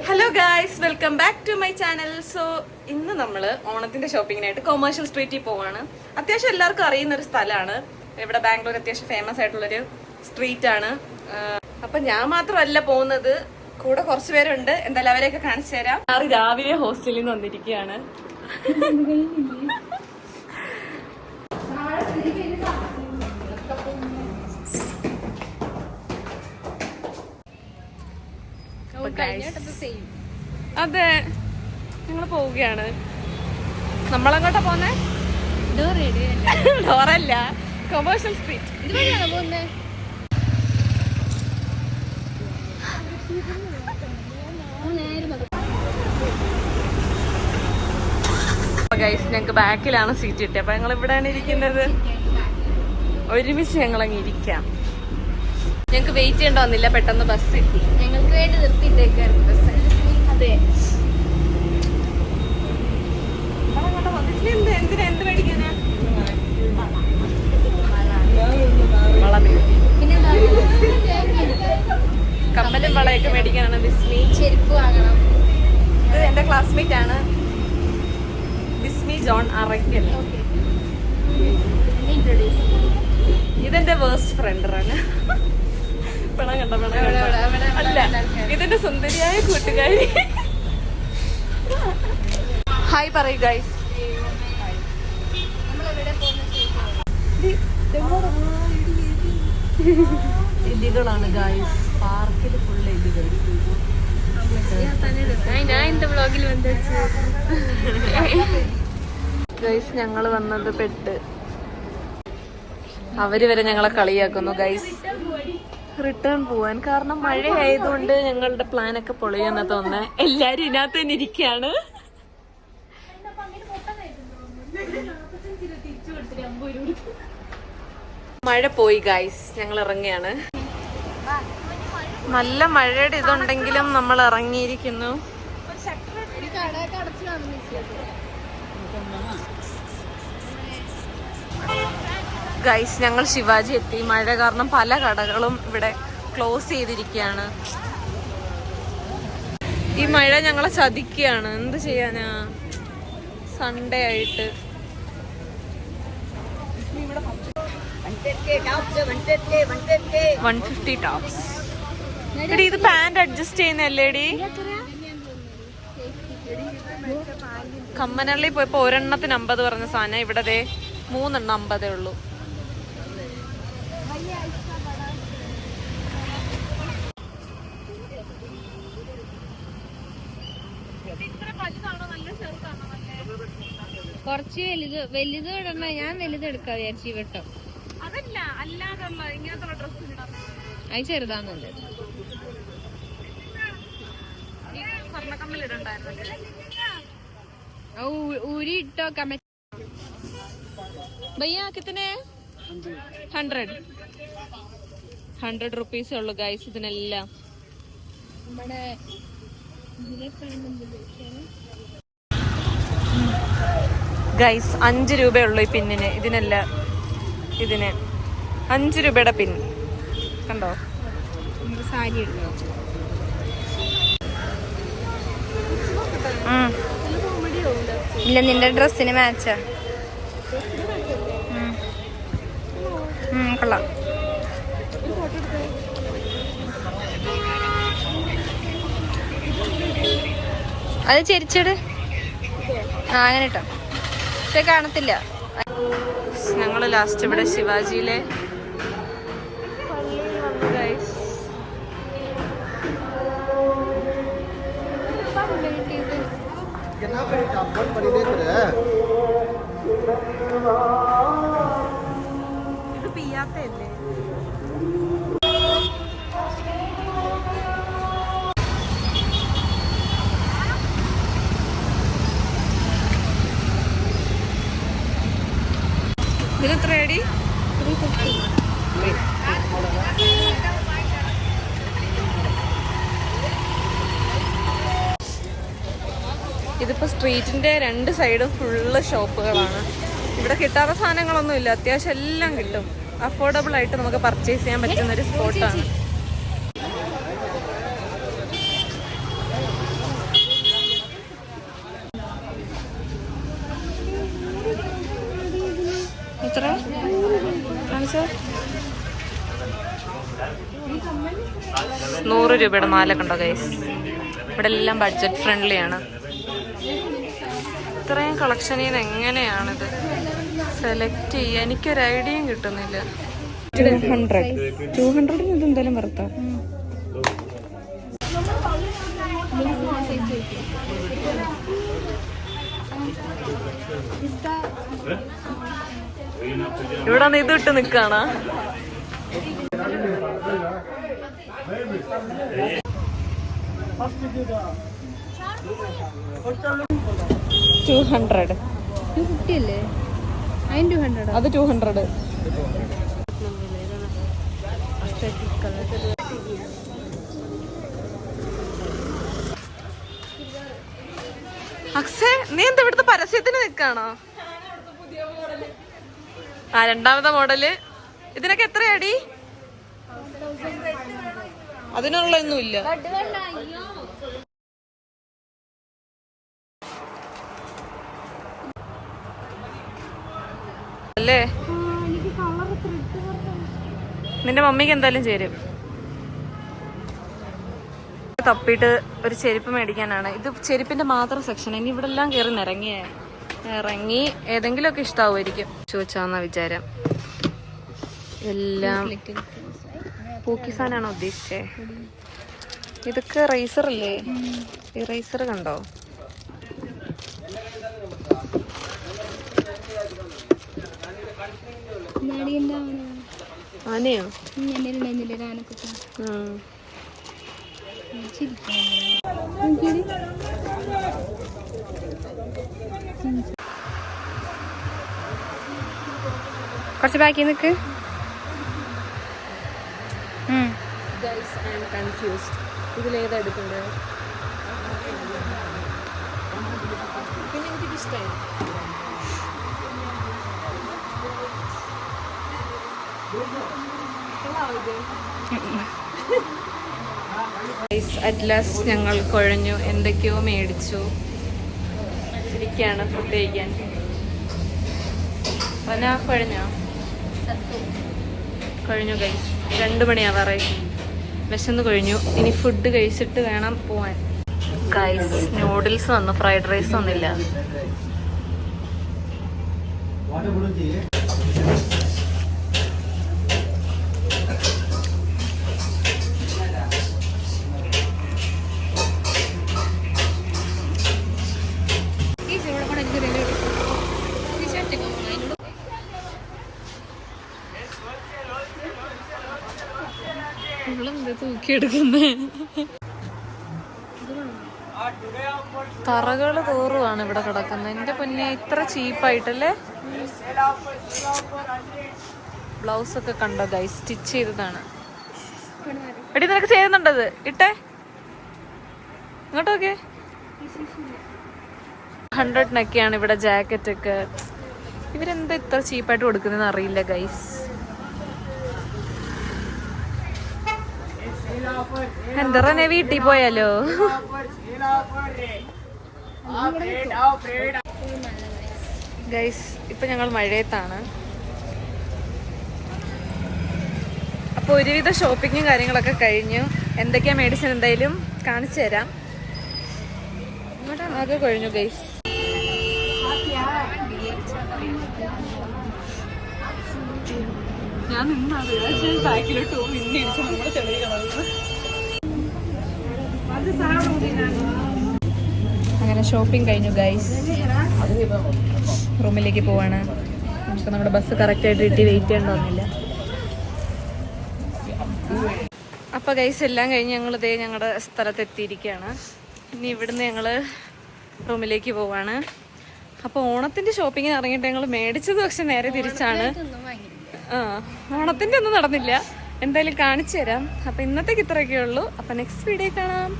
Hello guys, welcome back to my channel. So ഇന്ന് നമ്മൾ ഓണത്തിന്റെ ഷോപ്പിങ്ങിനായിട്ട് കൊമേഴ്ഷ്യൽ സ്ട്രീറ്റിൽ പോവാണ്. അത്യാവശ്യം എല്ലാവർക്കും അറിയുന്ന ഒരു സ്ഥലമാണ്. ഇവിടെ ബാംഗ്ലൂർ അത്യാവശ്യം ഫേമസ് ആയിട്ടുള്ളൊരു സ്ട്രീറ്റ് ആണ്. അപ്പൊ ഞാൻ മാത്രമല്ല പോകുന്നത്, കൂടെ കുറച്ച് പേരുണ്ട്. എന്തായാലും അവരെയൊക്കെ കാണിച്ചു തരാം. രാവിലെ ഹോസ്റ്റലിൽ നിന്ന് വന്നിരിക്കുകയാണ്. അതെ, ഞങ്ങള് പോവുകയാണ്. നമ്മളെങ്ങോട്ടാ പോന്നെ? ഡോറല്ല, കൊമേഴ്ഷ്യൽ സ്ട്രീറ്റ്. ഗൈസ്, ഞങ്ങക്ക് ബാക്കിലാണ് സീറ്റ് കിട്ടിയത്. അപ്പൊ ഞങ്ങൾ ഇവിടെയാണ് ഇരിക്കുന്നത്. ഒരുമിച്ച് ഞങ്ങളങ്ങ് ഇരിക്കാം. ഞങ്ങക്ക് വെയിറ്റ് ചെയ്യേണ്ട വന്നില്ല, പെട്ടെന്ന് ബസ് എത്തി. ഞങ്ങൾക്ക് വേണ്ടി നിർത്തിയിട്ടേക്കായിരുന്നു ബസ്. അതെ, എന്ത് മേടിക്കാനാ? കമ്മലും വളയൊക്കെ മേടിക്കാനാണ് ബിസ്മി. ചെരുപ്പ് വാങ്ങണം. ഇത് എന്റെ ക്ലാസ്മേറ്റ് ആണ്, ബിസ്മി ജോൺ അറയ്ക്കൽ. ഇതെന്റെ വേഴ്സ്റ്റ് ഫ്രണ്ടാണ്. അല്ല, ഇതിന്റെ സുന്ദരിയായ കൂട്ടുകാരി. ഹായ് പറയൂ ഗൈസ്. എലികളാണ് ഗൈസ്, പാർക്കിൽ ഫുൾ എലികൾ. ഗൈസ്, ഞങ്ങള് വന്നത് പെട്ട്. അവര് വരെ ഞങ്ങളെ കളിയാക്കുന്നു ഗൈസ്. റിട്ടേൺ പോവാൻ കാരണം മഴ ആയതുകൊണ്ട് ഞങ്ങളുടെ പ്ലാനൊക്കെ പൊളിയെന്നാ തോന്നുന്നത്. എല്ലാരും ഇതിനകത്ത് തന്നെ ഇരിക്കുകയാണ്. മഴ പോയി ഗൈസ്, ഞങ്ങൾ ഇറങ്ങിയാണ്. നല്ല മഴയുടെ ഇതുണ്ടെങ്കിലും നമ്മൾ ഇറങ്ങിയിരിക്കുന്നു. ഗൈസ്, ഞങ്ങൾ ശിവാജി എത്തി. മഴ കാരണം പല കടകളും ഇവിടെ ക്ലോസ് ചെയ്തിരിക്കുകയാണ്. ഈ മഴ ഞങ്ങളെ ചതിക്കുകയാണ്. എന്ത് ചെയ്യാനാ, സൺഡേ ആയിട്ട്. 150 ടോപ്സ്. എടി, ഇത് പാന്റ് അഡ്ജസ്റ്റ് ചെയ്യുന്നല്ലേടി? കമ്മനള്ളി പോയപ്പോ ഒരെണ്ണത്തിന് 50 പറഞ്ഞ സാധനം ഇവിടെ 3 എണ്ണം 50 ഉള്ളൂ. കുറച്ച് വലുത് ഇടണ. ഞാൻ വലുത് എടുക്കാ വിചാരിച്ചു. കേട്ടോ, അതല്ല, അല്ലാതുള്ള ഇങ്ങനത്തെ ഡ്രസ് അത് ചെറുതാന്നല്ലേ. ഊരി ഇട്ടോ കമ. ഭയ്യ കിത്തനെ? 100 റുപ്പീസേ ഉള്ളു ഗൈസ് ഇതിനെല്ലാം. ഗൈസ്, 5 രൂപയുള്ളൂ ഈ പിന്നിന്. ഇതിനല്ല, ഇതിന് 5 രൂപയുടെ പിൻ. കണ്ടോ? സാരി ഇട്ടോ? ഇല്ല, നിന്റെ ഡ്രസ്സിന് മാച്ചാ. കൊള്ളാം. അത് ചെരിച്ചിട്. അങ്ങനെ ഇട്ടോ, പക്ഷെ കാണത്തില്ല. ഞങ്ങള് ലാസ്റ്റ് ഇവിടെ ശിവാജിയിലെ പള്ളിയിൽ വന്നു ഗൈസ്. ഇത് പിയാത്തല്ലേ? ഇതിനെത്ര അടി? 350. ഇതിപ്പോ സ്ട്രീറ്റിന്റെ 2 സൈഡും ഫുള്ള് ഷോപ്പുകളാണ്. ഇവിടെ കിട്ടാത്ത സാധനങ്ങളൊന്നും ഇല്ല, അത്യാവശ്യം എല്ലാം കിട്ടും. അഫോർഡബിൾ ആയിട്ട് നമുക്ക് പർച്ചേസ് ചെയ്യാൻ പറ്റുന്ന ഒരു സ്പോട്ടാണ്. 100 രൂപയുടെ മാലൊക്കെ ഉണ്ടോ ഗൈസ്? ഇവിടെ എല്ലാം ബഡ്ജറ്റ് ഫ്രണ്ട്ലി ആണ്. ഇത്രയും കളക്ഷനിൽ നിന്ന് എങ്ങനെയാണിത് സെലക്ട് ചെയ്യുക? എനിക്കൊരു ഐഡിയയും കിട്ടുന്നില്ല. 200 ഇത് എന്തായാലും വെറുത്താ. ഇവിടെ ഇത് ഇട്ട് നിക്കാണ്. അത് 200. അക്സേ, നീ എന്താ ഇവിടുത്തെ പരസ്യത്തിന് നിക്കാണോ? ആ, രണ്ടാമത്തെ മോഡല്. ഇതിനൊക്കെ എത്രയാടി? അതിനുള്ളൊന്നും ഇല്ല. അല്ലേ? നിന്റെ മമ്മിക്ക് എന്തായാലും ചേരും. തപ്പിട്ട് ഒരു ചെരുപ്പ് മേടിക്കാനാണ്. ഇത് ചെരുപ്പിന്റെ മാത്രം സെക്ഷൻ. ഇനി ഇവിടെ എല്ലാം കയറി ഇറങ്ങി ഏതെങ്കിലുമൊക്കെ ഇഷ്ടാവുമായിരിക്കും ചോദിച്ചാന്ന വിചാരം. എല്ലാം പൂക്കിസാനാണോ ഉദ്ദേശിച്ചേ? ഇതൊക്കെ റൈസർ അല്ലേ? ഈ റൈസർ കണ്ടോ? ആനയോ? കുറച്ച് ബാക്കി നിക്ക്. ഇതിലേതാ എടുക്കണ്ടത്? പിന്നെ എനിക്കിത് ഇഷ്ടമായി. അറ്റ് ലാസ്റ്റ് ഞങ്ങൾ കുഴഞ്ഞു. എന്തൊക്കെയോ മേടിച്ചു. ഇരിക്കുകയാണ് ഫുഡ് കഴിക്കാൻ. കഴിഞ്ഞു ഗൈസ്. 2 മണിയാവാറായി. വിശന്ന് കഴിഞ്ഞു. ഇനി ഫുഡ് കഴിച്ചിട്ട് വേണം പോവാൻ. ഗൈസ്, നൂഡിൽസ് വന്നു, ഫ്രൈഡ് റൈസ് വന്നില്ല. തൂക്കിയെടുക്കുന്നേ തറകള് തോറുവാണ് ഇവിടെ കിടക്കുന്നത്. എന്റെ പൊന്നെ, ഇത്ര ചീപ്പായിട്ടല്ലേ? ബ്ലൗസ് ഒക്കെ കണ്ടോ ഗൈസ്? സ്റ്റിച്ച് ചെയ്തതാണ്. എടി, നിനക്ക് ചെയ്യുന്നുണ്ടത് ഇട്ടേ ഇങ്ങോട്ടൊക്കെ. 100-നൊക്കെയാണ് ഇവിടെ ജാക്കറ്റ് ഒക്കെ. ഇവരെന്താ ഇത്ര ചീപ്പായിട്ട് കൊടുക്കുന്നതെന്ന് അറിയില്ല ഗൈസ്. എന്താ വീട്ടിൽ പോയാലോ? ഗൈസ്, ഇപ്പൊ ഞങ്ങൾ മഴയത്താണ്. അപ്പൊ ഒരുവിധ ഷോപ്പിങ്ങും കാര്യങ്ങളൊക്കെ കഴിഞ്ഞു. എന്തൊക്കെയാ മേടിച്ചത് എന്തായാലും കാണിച്ചു തരാം. ആകെ കഴിഞ്ഞു ഗൈസ്. ഞാൻ ബാക്കിലോട്ട് പിന്നെ ഇടിച്ച് നമ്മൾ തെളിയിക്കണം. അങ്ങനെ ഷോപ്പിംഗ് കഴിഞ്ഞു ഗൈസ്. റൂമിലേക്ക് പോവാണ്. നമുക്ക് നമ്മുടെ ബസ് കറക്റ്റായിട്ട് കിട്ടി. വെയിറ്റ് ചെയ്യണമെന്നില്ല. അപ്പോൾ ഗൈസ്, എല്ലാം കഴിഞ്ഞ് ഞങ്ങളിതേ ഞങ്ങളുടെ സ്ഥലത്തെത്തിയിരിക്കുകയാണ്. ഇനി ഇവിടുന്ന് ഞങ്ങൾ റൂമിലേക്ക് പോവാണ്. അപ്പോൾ ഓണത്തിൻ്റെ ഷോപ്പിങ്ങിന് ഇറങ്ങിയിട്ട് ഞങ്ങൾ മേടിച്ചത് പക്ഷെ നേരെ തിരിച്ചാണ്. ഓണത്തിൻ്റെ ഒന്നും നടന്നില്ല. എന്തായാലും കാണിച്ചു തരാം. അപ്പോൾ ഇന്നത്തേക്ക് ഇത്രയൊക്കെ ഉള്ളൂ. അപ്പോൾ നെക്സ്റ്റ് വീഡിയോ കാണാം.